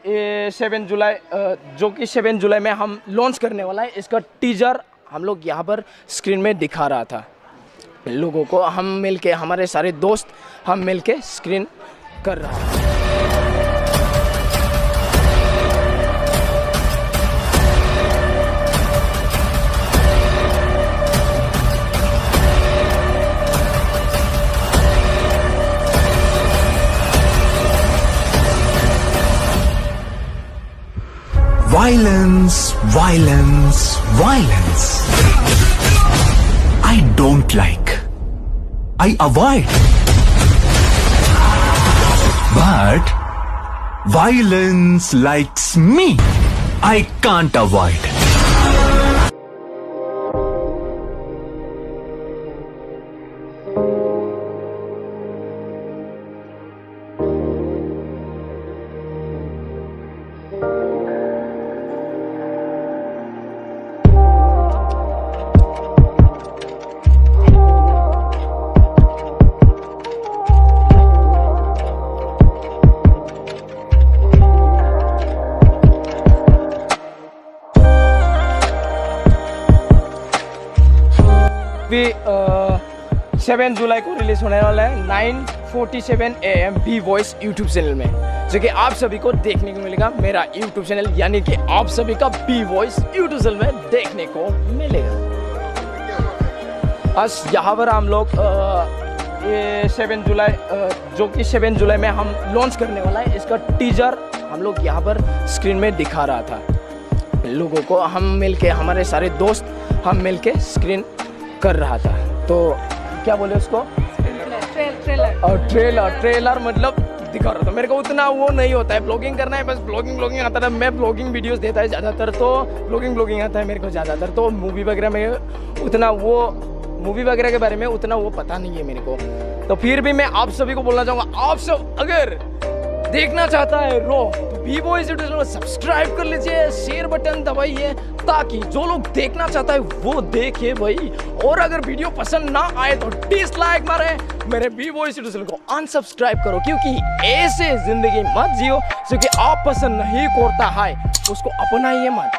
ये 7 जुलाई जो कि 7 जुलाई में हम लॉन्च करने वाला है, इसका टीजर हम लोग यहाँ पर स्क्रीन में दिखा रहा था लोगों को। हम मिलके, हमारे सारे दोस्त हम मिलके स्क्रीन कर रहा है। Violence, violence, violence. I don't like. I avoid. But violence likes me. I can't avoid. भी 7 जुलाई को रिलीज होने वाला है 9:47 AM B Voice YouTube channel में, जो कि आप सभी को देखने को मिलेगा। मेरा यूट्यूब चैनल यानी कि आप सभी का बी वॉइस यूट्यूब चैनल में देखने को मिलेगा। आज यहाँ पर हम लोग ये 7 जुलाई जो कि 7 जुलाई में हम लॉन्च करने वाला है, इसका टीजर हम लोग यहाँ पर स्क्रीन में दिखा रहा था लोगों को। हम मिलके, हमारे सारे दोस्त हम मिलके स्क्रीन कर रहा था। तो क्या बोले उसको, ट्रेलर मतलब दिखा रहा था। मेरे को उतना वो नहीं होता है, ब्लॉगिंग करना है बस, ब्लॉगिंग आता था। मैं ब्लॉगिंग वीडियोस देता है ज़्यादातर, तो ब्लॉगिंग आता है मेरे को ज़्यादातर। तो मूवी वगैरह में उतना वो, मूवी वगैरह के बारे में उतना वो पता नहीं है मेरे को। तो फिर भी मैं आप सभी को बोलना चाहूँगा, आप सब अगर देखना चाहता है रो तो B Voice YouTube channel subscribe कर लीजिए, शेयर बटन दबाइए, ताकि जो लोग देखना चाहता है वो देखे भाई। और अगर वीडियो पसंद ना आए तो डिसलाइक मारे, मेरे बी वॉइस यूट्यूब चैनल को अनसब्सक्राइब करो, क्योंकि ऐसे जिंदगी मत जियो जो कि आप पसंद नहीं करता है उसको अपनाइए मत।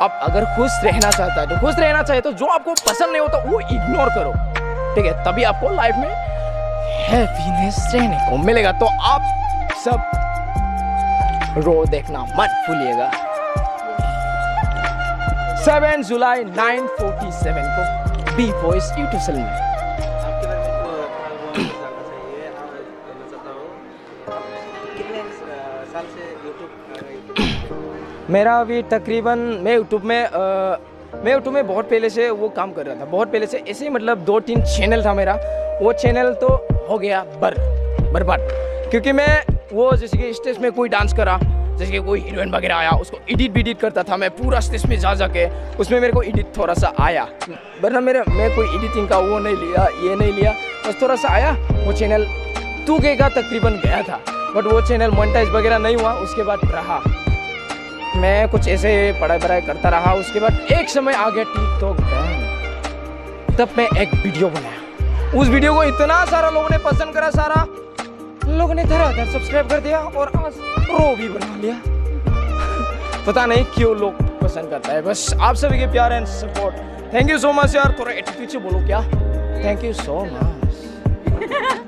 आप अगर खुश रहना चाहता है तो खुश रहना चाहिए, तो जो आपको पसंद नहीं होता वो इग्नोर करो, ठीक है? तभी आपको लाइफ में हैप्पीनेस रहने को मिलेगा। तो आप सब रो देखना मत भूलिएगा। 7 जुलाई 9:47 को बी वॉइस यूट्यूब चैनल में। मेरा अभी तकरीबन मैं यूट्यूब में बहुत पहले से वो काम कर रहा था, बहुत पहले से ऐसे ही, मतलब 2-3 चैनल था मेरा। वो चैनल तो हो गया बर्बाद, क्योंकि मैं वो जैसे कि स्टेज में कोई डांस करा, जैसे कि कोई हीरोइन वगैरह आया, उसको एडिट करता था मैं पूरा स्टेज में जा के। उसमें मेरे को एडिट थोड़ा सा आया, वरना मैं कोई एडिटिंग का वो नहीं लिया, ये नहीं लिया, बस थोड़ा सा आया। वो चैनल 2K का तकरीबन गया था, बट वो चैनल मोनेटाइज वगैरह नहीं हुआ। उसके बाद रहा मैं कुछ ऐसे पढ़ाई करता रहा। उसके बाद एक समय आ गया टिकटॉक बैन, तब मैं एक वीडियो बनाया। उस वीडियो को इतना सारा लोगों ने पसंद करा, सारा लोगों ने धड़ाधड़ सब्सक्राइब कर दिया, और आज रो भी बना लिया। पता नहीं क्यों लोग पसंद करता है, बस आप सभी के प्यार and support. Thank you so much यार। थोड़ा एटीट्यूड से बोलो क्या, थैंक यू सो मच।